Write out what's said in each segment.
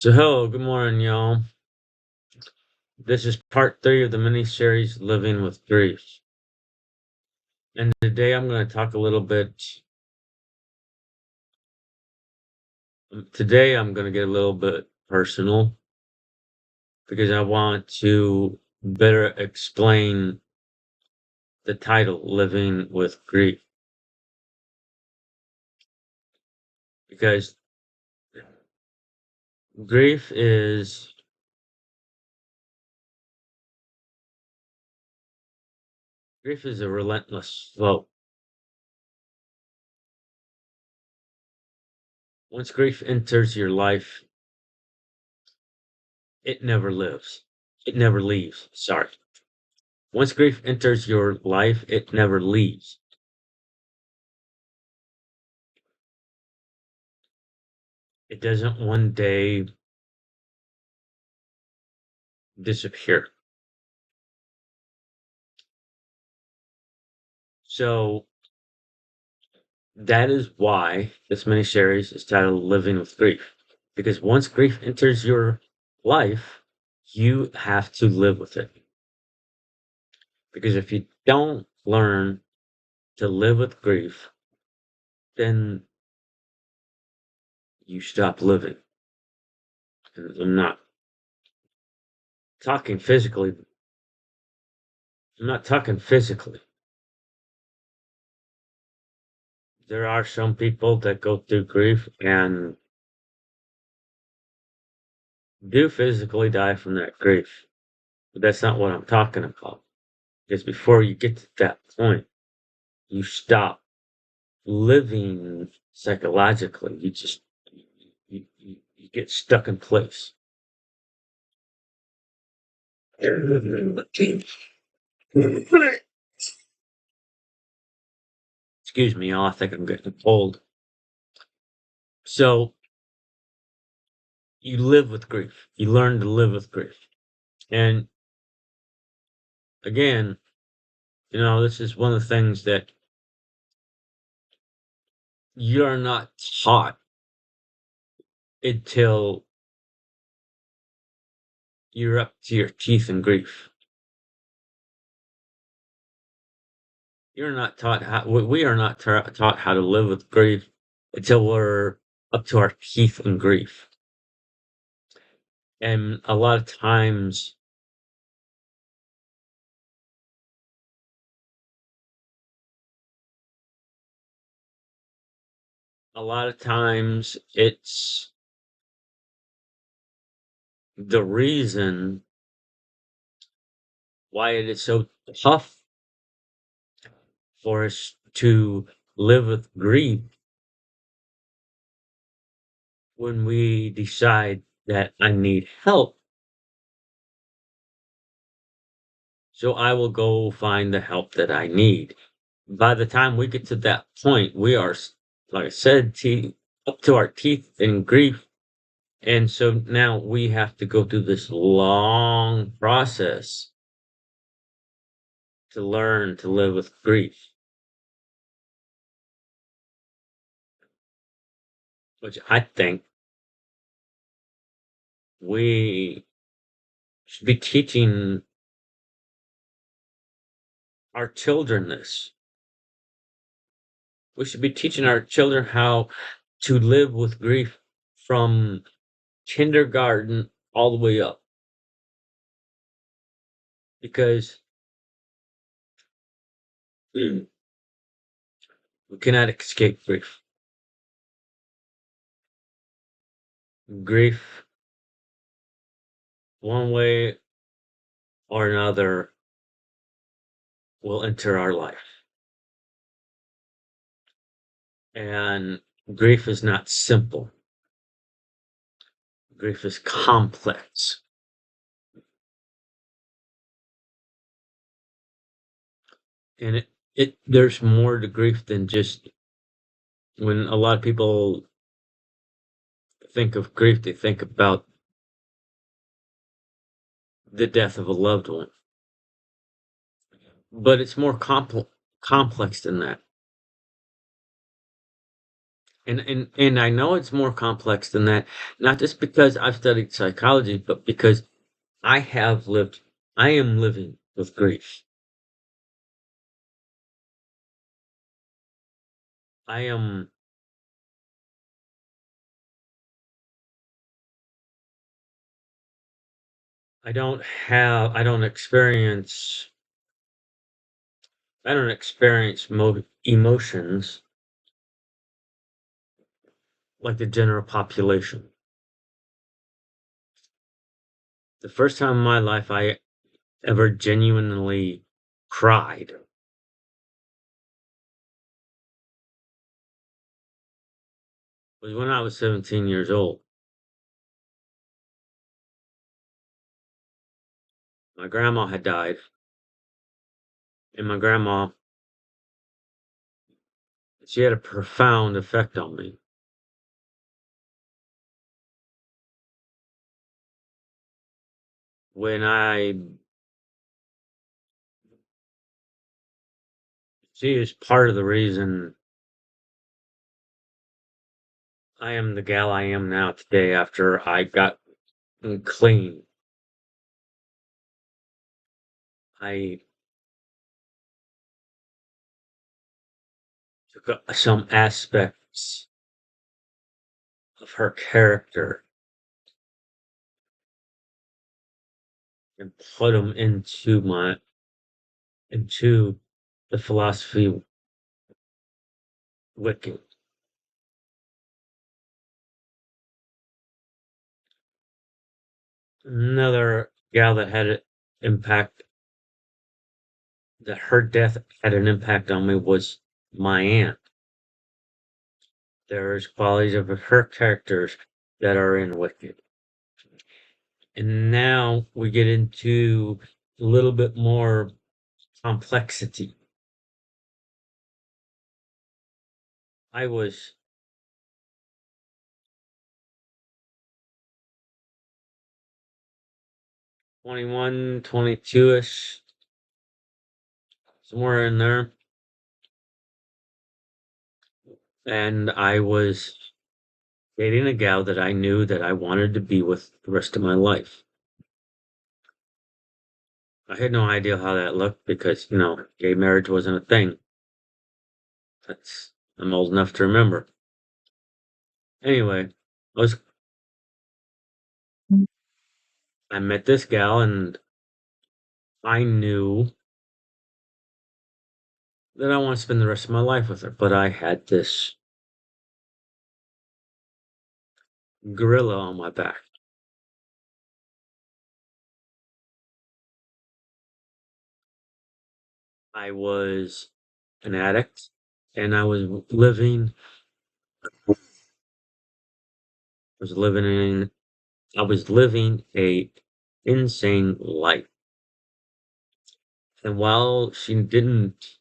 So, hello, good morning, y'all. This is part three of the mini series Living with Grief. And today I'm going to talk a little bit. Today I'm going to get a little bit personal because I want to better explain the title Living with Grief. Because grief is grief is a relentless flow. Once grief enters your life, it never lives. It never leaves. Sorry. Once grief enters your life, it never leaves. It doesn't one day disappear. So that is why this miniseries is titled Living with Grief. Because once grief enters your life, you have to live with it. Because if you don't learn to live with grief, then you stop living. And I'm not talking physically. I'm not talking physically. There are some people that go through grief and do physically die from that grief. But that's not what I'm talking about. Because before you get to that point, you stop living psychologically. You just you get stuck in place. Excuse me, y'all. I think I'm getting cold. So you live with grief. You learn to live with grief. And again, this is one of the things that you're not taught until you're up to your teeth in grief. You're not taught how we are not taught how to live with grief until we're up to our teeth in grief. And a lot of times it's the reason why it is so tough for us to live with grief when we decide that I need help. So I will go find the help that I need. By the time we get to that point, we are, like I said, up to our teeth in grief. And so now we have to go through this long process to learn to live with grief, which I think we should be teaching our children this. We should be teaching our children how to live with grief from kindergarten all the way up. Because we cannot escape grief. Grief, one way or another, will enter our life. And grief is not simple. Grief is complex. And there's more to grief than just when a lot of people think of grief, they think about the death of a loved one. But it's more complex than that. And I know it's more complex than that, not just because I've studied psychology, but because I have lived I am living with grief. I am I don't experience emotions like the general population. The first time in my life I ever genuinely cried was when I was 17 years old. My grandma had died, and my grandma, she had a profound effect on me. When I She is part of the reason I am the gal I am now today after I got clean. I took some aspects of her character and put them into the philosophy Wicked. Another gal that had an impact that her death had an impact on me was my aunt. There's qualities of her characters that are in Wicked. And now we get into a little bit more complexity. I was 21, 22-ish, somewhere in there, and I was dating a gal that I knew that I wanted to be with the rest of my life. I had no idea how that looked because, gay marriage wasn't a thing. That's I'm old enough to remember. Anyway, I was I met this gal and I knew that I want to spend the rest of my life with her, but I had this gorilla on my back. I was an addict and was living in I was living a insane life. And while she didn't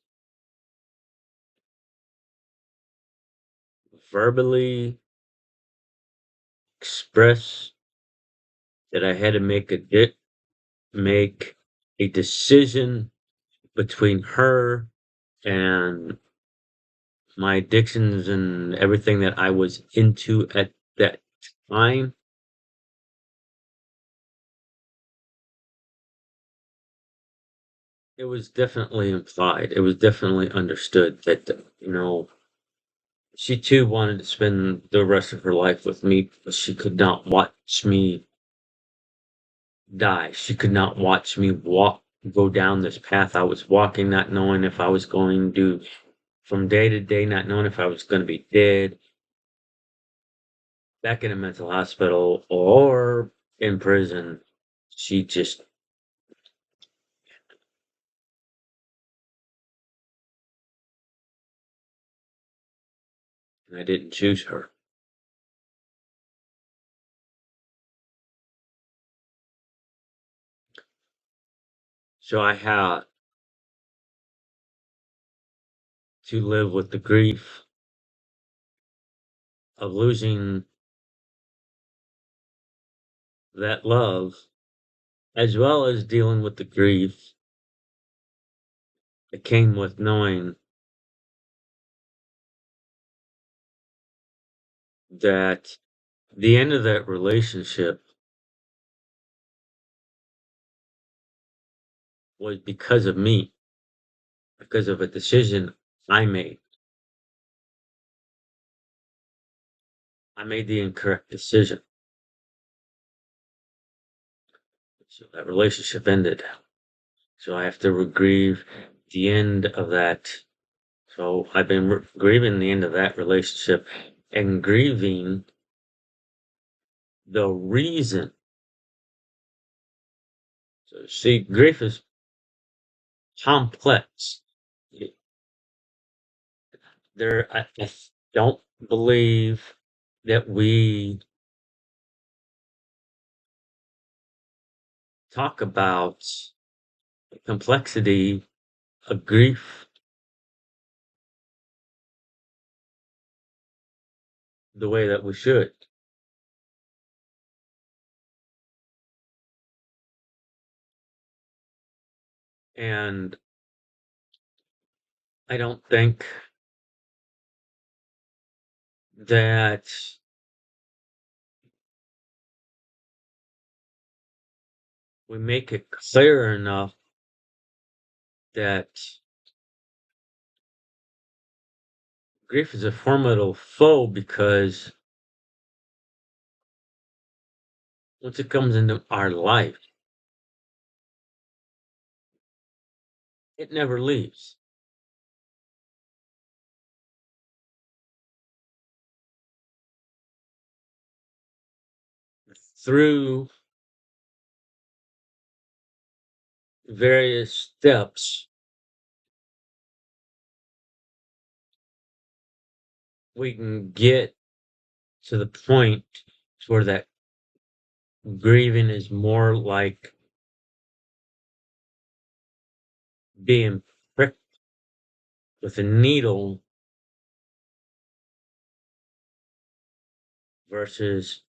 verbally express that I had to make a decision between her and my addictions and everything that I was into at that time, it was definitely implied. It was definitely understood that, she too wanted to spend the rest of her life with me, but she could not watch me die. She could not watch me go down this path I was walking, not knowing if I was going to, from day to day, not knowing if I was going to be dead, back in a mental hospital, or in prison. She just, I didn't choose her. So I had to live with the grief of losing that love, as well as dealing with the grief that came with knowing that the end of that relationship was because of me, because of a decision I made. I made the incorrect decision. So that relationship ended. So I have to grieve the end of that. So I've been grieving the end of that relationship and grieving the reason. So see, grief is complex. I don't believe that we talk about the complexity of grief the way that we should. And I don't think that we make it clear enough that grief is a formidable foe because once it comes into our life, it never leaves. Through various steps, we can get to the point where that grieving is more like being pricked with a needle versus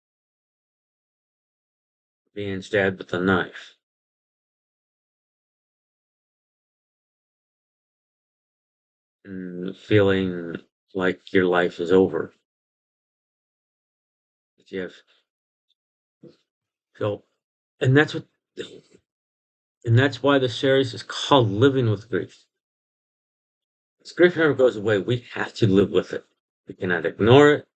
being stabbed with a knife and feeling like your life is over. That you have so, and that's what, and that's why the series is called "Living with Grief." This grief never goes away. We have to live with it. We cannot ignore it.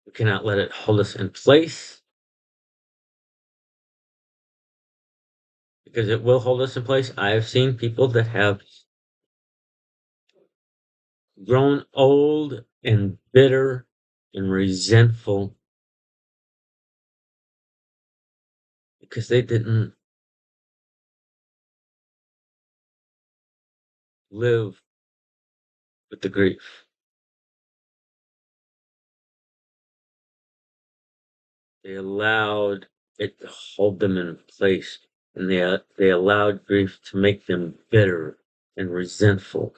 We cannot let it hold us in place because it will hold us in place. I have seen people that have grown old and bitter and resentful because they didn't live with the grief. They allowed it to hold them in place, and they allowed grief to make them bitter and resentful.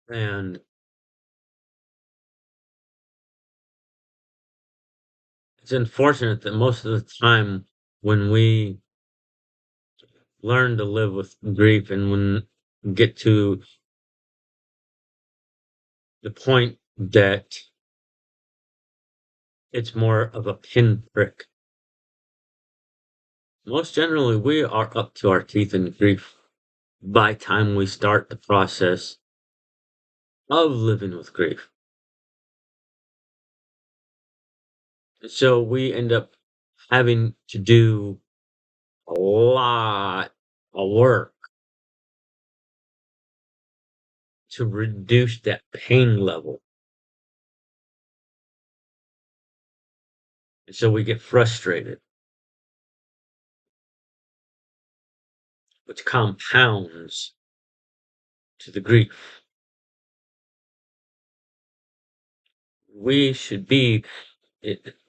And it's unfortunate that most of the time when we learn to live with grief and when we get to the point that it's more of a pinprick, most generally we are up to our teeth in grief by time we start the process of living with grief. So we end up having to do a lot of work to reduce that pain level. And so we get frustrated, which compounds to the grief. We should be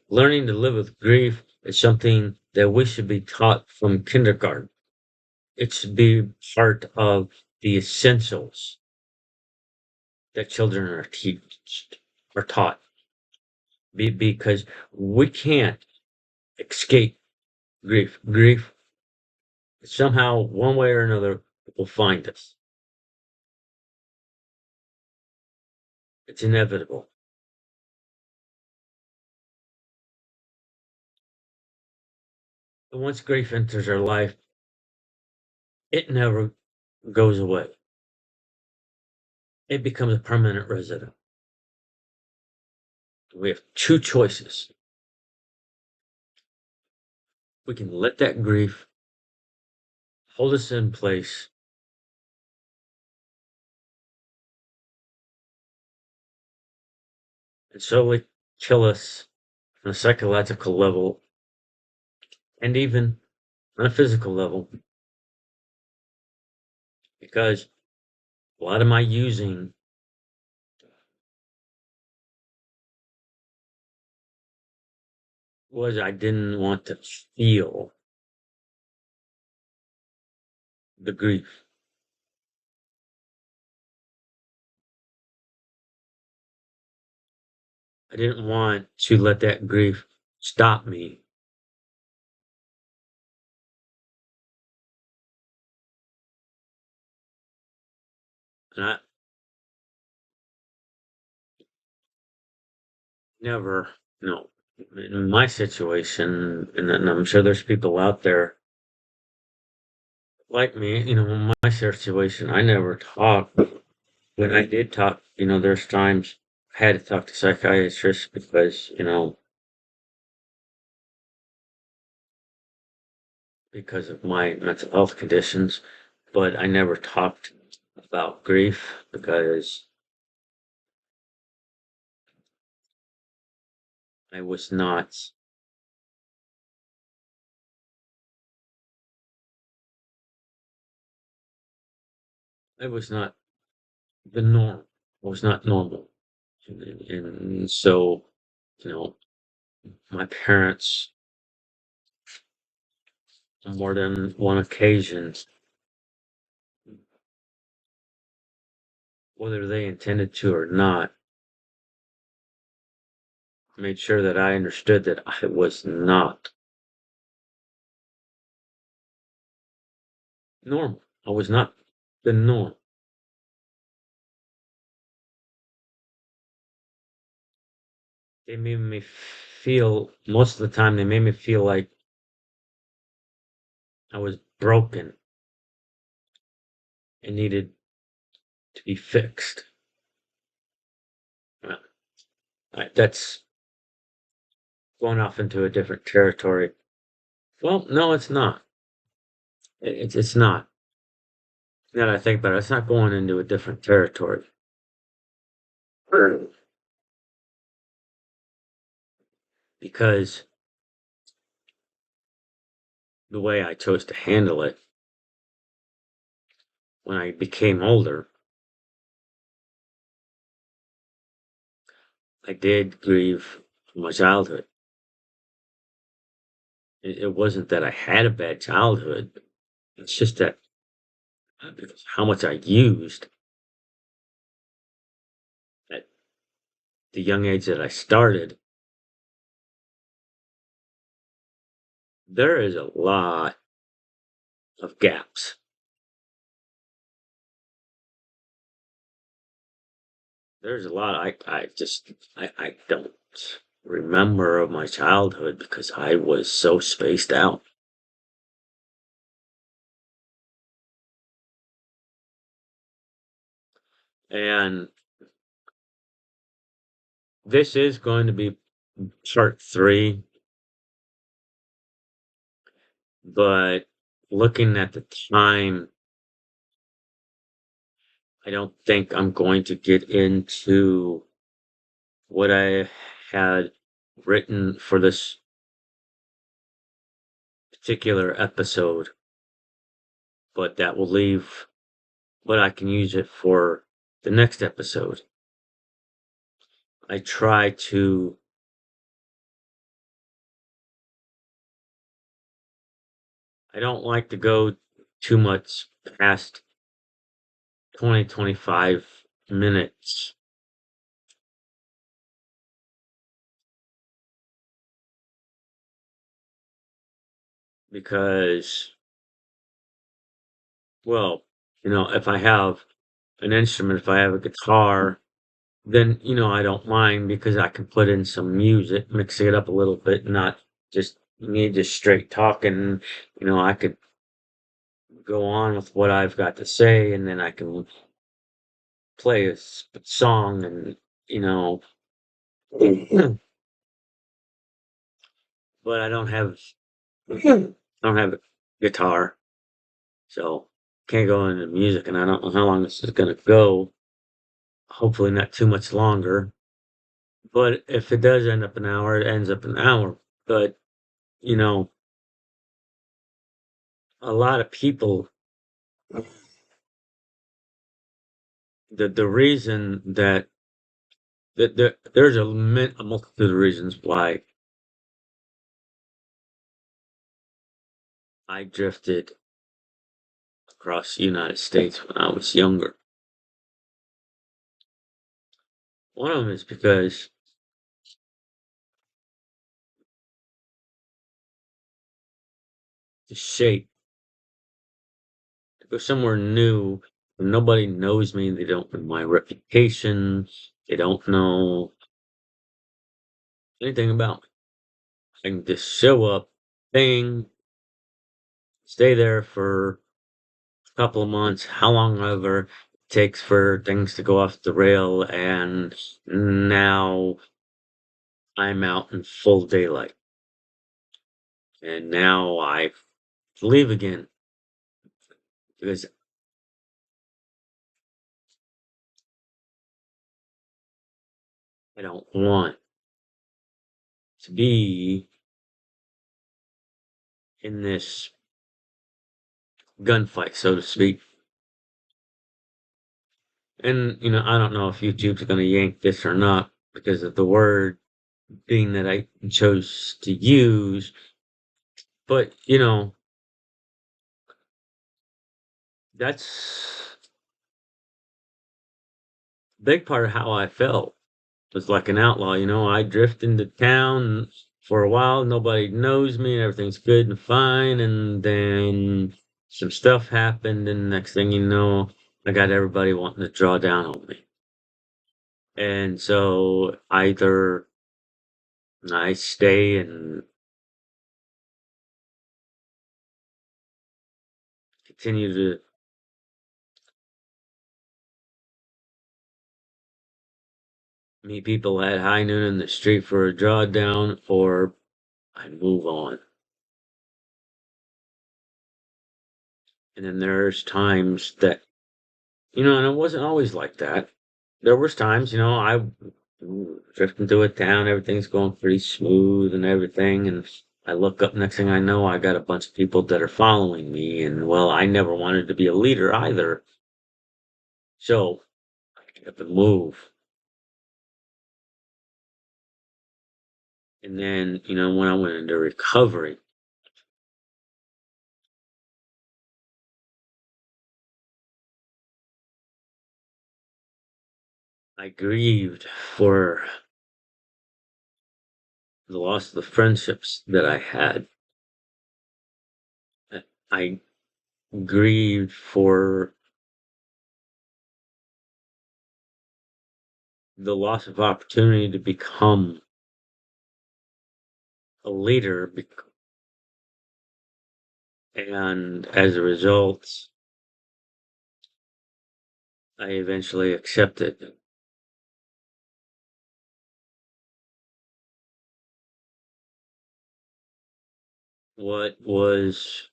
learning to live with grief is something that we should be taught from kindergarten. It should be part of the essentials that children are taught because we can't escape grief. Grief somehow, one way or another, will find us. It's inevitable. And once grief enters our life, it never goes away. It becomes a permanent resident. We have two choices. We can let that grief hold us in place and slowly kill us on a psychological level and even on a physical level. Because a lot of my using was I didn't want to feel the grief. I didn't want to let that grief stop me. And I never, no, in my situation, and I'm sure there's people out there like me, in my situation, I never talked. When I did talk, there's times I had to talk to psychiatrists because of my mental health conditions, but I never talked about grief because I was not, I was not the norm. I was not normal. And so, you know, my parents, on more than one occasion, whether they intended to or not, made sure that I understood that I was not normal. I was not the norm. They made me feel, most of the time, they made me feel like I was broken and needed to be fixed. Well, that's going off into a different territory. Well, no, it's not. It's not. Now that I think about it, it's not going into a different territory. Because the way I chose to handle it when I became older, I did grieve my childhood. It wasn't that I had a bad childhood. It's just that because how much I used at the young age that I started, there is a lot of gaps. There's a lot I don't remember of my childhood because I was so spaced out. And this is going to be part three, but looking at the time, I don't think I'm going to get into what I had written for this particular episode, but that will leave what I can use it for the next episode. I try to, I don't like to go too much past 2025 minutes because, well, if I have an instrument, if I have a guitar, then, I don't mind because I can put in some music, mix it up a little bit, not just me just straight talking. I could go on with what I've got to say, and then I can play a song and, you know, but I don't have a guitar, so can't go into music, and I don't know how long this is gonna go. Hopefully not too much longer. But if it does end up an hour, it ends up an hour. But, you know, a lot of people, the reason that there's a multitude of reasons why I drifted across the United States when I was younger. One of them is because the shape, to go somewhere new, where nobody knows me, they don't know my reputation, they don't know anything about me. I can just show up, thing, stay there for a couple of months, how long ever it takes for things to go off the rail, and now I'm out in full daylight. And now I leave again because I don't want to be in this gunfight, so to speak. And, I don't know if YouTube's going to yank this or not because of the word being that I chose to use. But, that's a big part of how I felt. Was like an outlaw, I drift into town for a while, nobody knows me, and everything's good and fine, and then some stuff happened, and next thing you know, I got everybody wanting to draw down on me. And so either I stay and continue to meet people at high noon in the street for a drawdown, or I move on. And then there's times that, and it wasn't always like that. There was times, I drifting through a town, everything's going pretty smooth and everything, and I look up, next thing I know, I got a bunch of people that are following me, and well, I never wanted to be a leader either, so I get up and move. And then, when I went into recovery, I grieved for the loss of the friendships that I had. I grieved for the loss of opportunity to become a leader, and as a result, I eventually accepted what was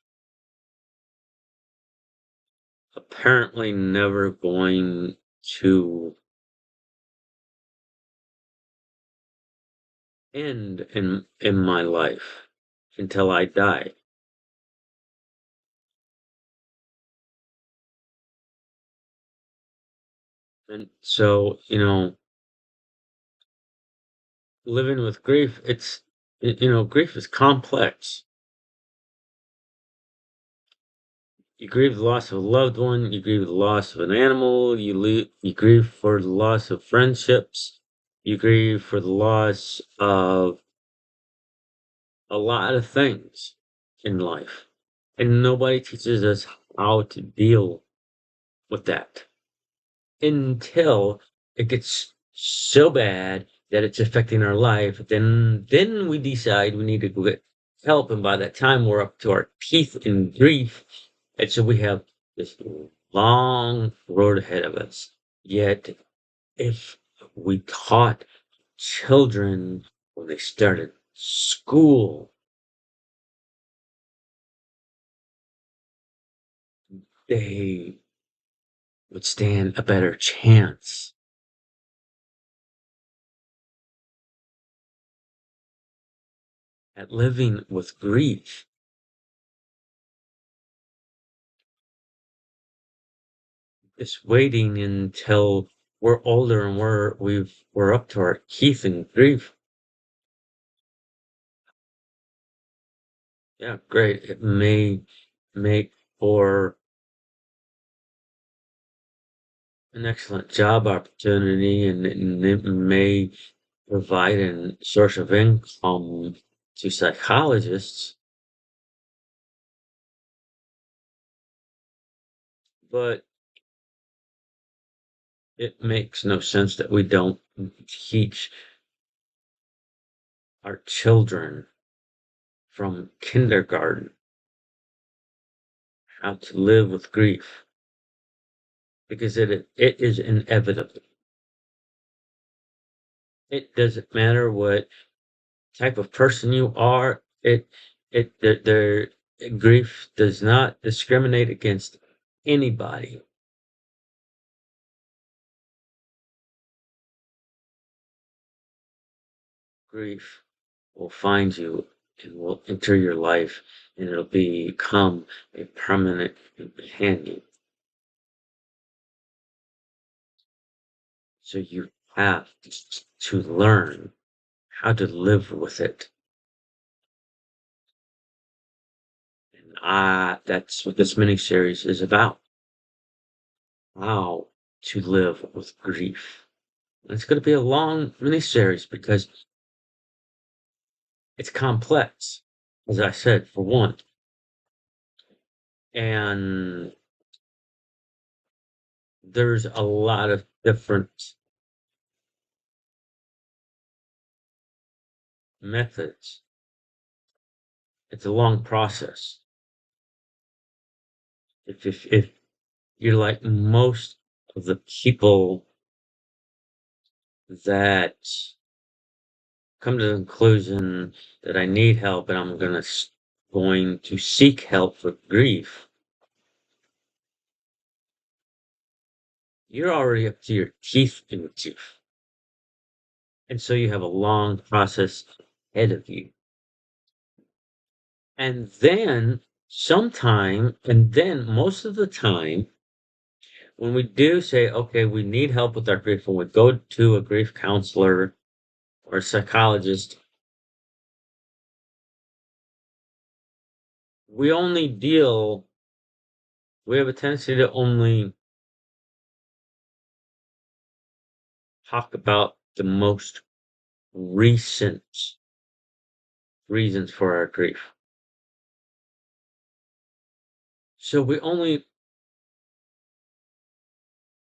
apparently never going to end in my life until I die. And so, living with grief, grief is complex. You grieve the loss of a loved one, you grieve the loss of an animal, you grieve for the loss of friendships, you grieve for the loss of a lot of things in life. And nobody teaches us how to deal with that until it gets so bad that it's affecting our life. Then we decide we need to go get help. And by that time we're up to our teeth in grief. And so we have this long road ahead of us. Yet if we taught children when they started school, they would stand a better chance at living with grief. It's waiting until we're older and we're up to our teeth in grief. Yeah, great. It may make for an excellent job opportunity, and it may provide a source of income to psychologists, but it makes no sense that we don't teach our children from kindergarten how to live with grief, because it is inevitable. It doesn't matter what type of person you are. Their grief does not discriminate against anybody. Grief will find you and will enter your life, and it'll become a permanent companion. So you have to learn how to live with it. And that's what this mini series is about. How to live with grief. And it's going to be a long mini series because it's complex, as I said, for one. And there's a lot of different methods. It's a long process. If you're like most of the people that come to the conclusion that I need help and I'm going to seek help for grief, you're already up to your teeth in grief. And so you have a long process ahead of you. And then most of the time, when we do say, okay, we need help with our grief, when we go to a grief counselor or a psychologist, we only deal, we have a tendency to only talk about the most recent reasons for our grief. So we only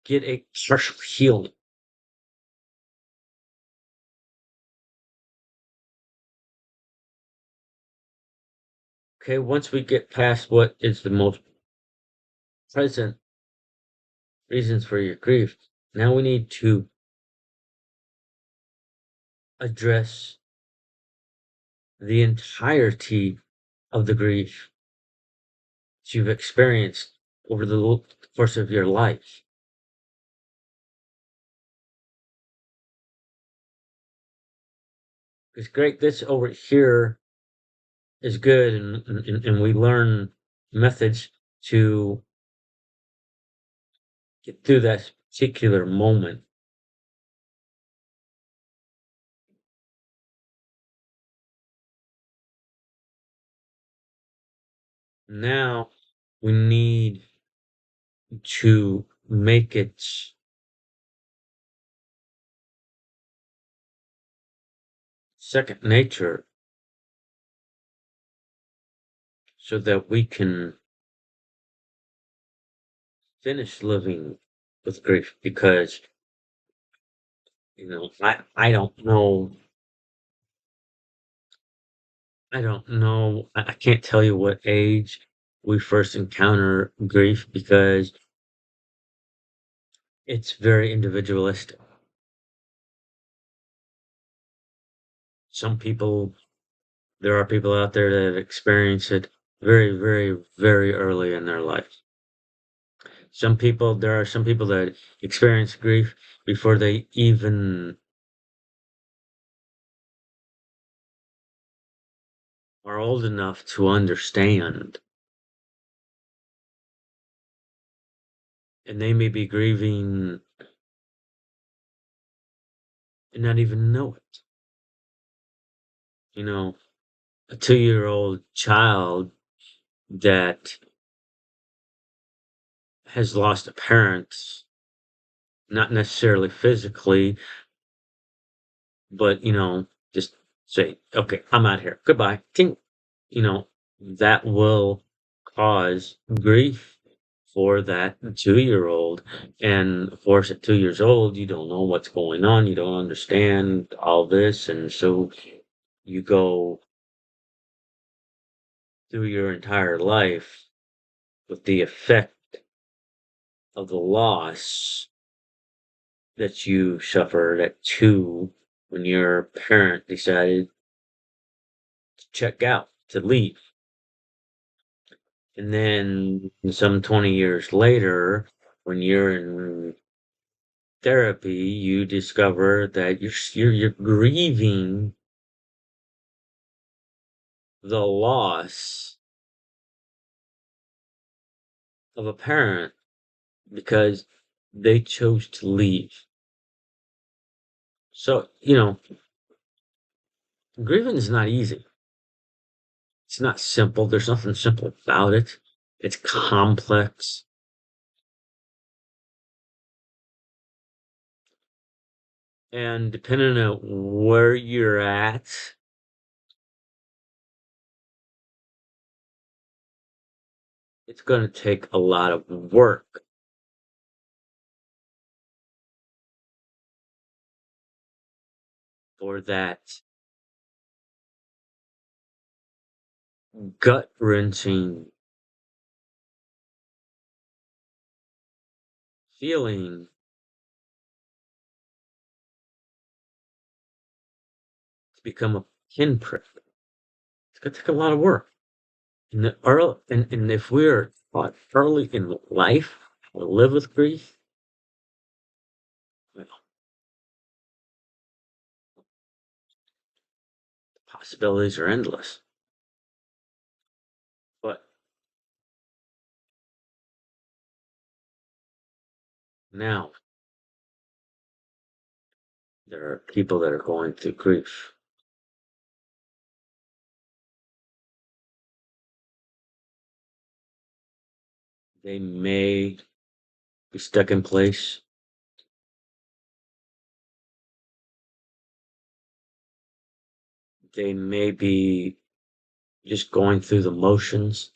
get a partial healing. Okay, once we get past what is the most present reasons for your grief, now we need to address the entirety of the grief that you've experienced over the course of your life. Because great, this over here is good, and we learn methods to get through that particular moment. Now We need to make it second nature so that we can finish living with grief because I don't know. I can't tell you what age we first encounter grief because it's very individualistic. Some people There are people out there that experience it very, very, very early in their life. There are some people that experience grief before they even are old enough to understand. And they may be grieving and not even know it. You know, a 2-year-old child that has lost a parent, not necessarily physically, but, just say, okay, I'm out here. Goodbye. Ting. You know, that will cause grief for that 2-year-old. And of course, at 2 years old, you don't know what's going on. You don't understand all this. And so you go through your entire life with the effect of the loss that you suffered at 2 when your parent decided to check out, to leave. And then some 20 years later, when you're in therapy, you discover that you're grieving the loss of a parent because they chose to leave. So, grieving is not easy. It's not simple. There's nothing simple about it. It's complex. And depending on where you're at, it's going to take a lot of work for that gut wrenching feeling to become a pinprick. It's going to take a lot of work. And if we're taught early in life how to live with grief, well, the possibilities are endless. But now there are people that are going through grief. They may be stuck in place. They may be just going through the motions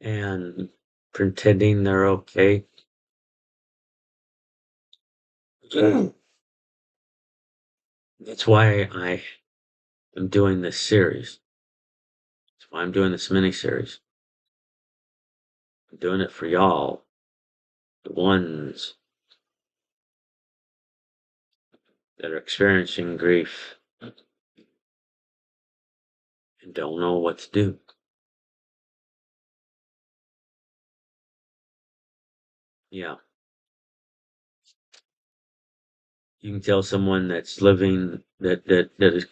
and pretending they're okay. That's why I am doing this series. That's why I'm doing this mini series. I'm doing it for y'all, the ones that are experiencing grief and don't know what to do. Yeah. You can tell someone that's living that is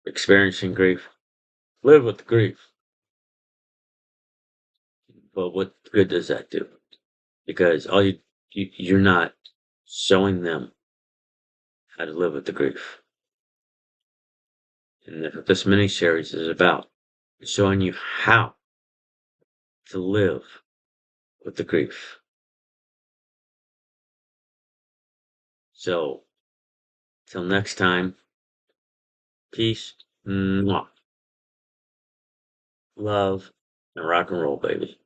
experiencing grief, live with the grief. But what good does that do? Because you're not showing them how to live with the grief. And that's what this mini series is about. It's showing you how to live with the grief. So, till next time, peace, mwah, love, and rock and roll, baby.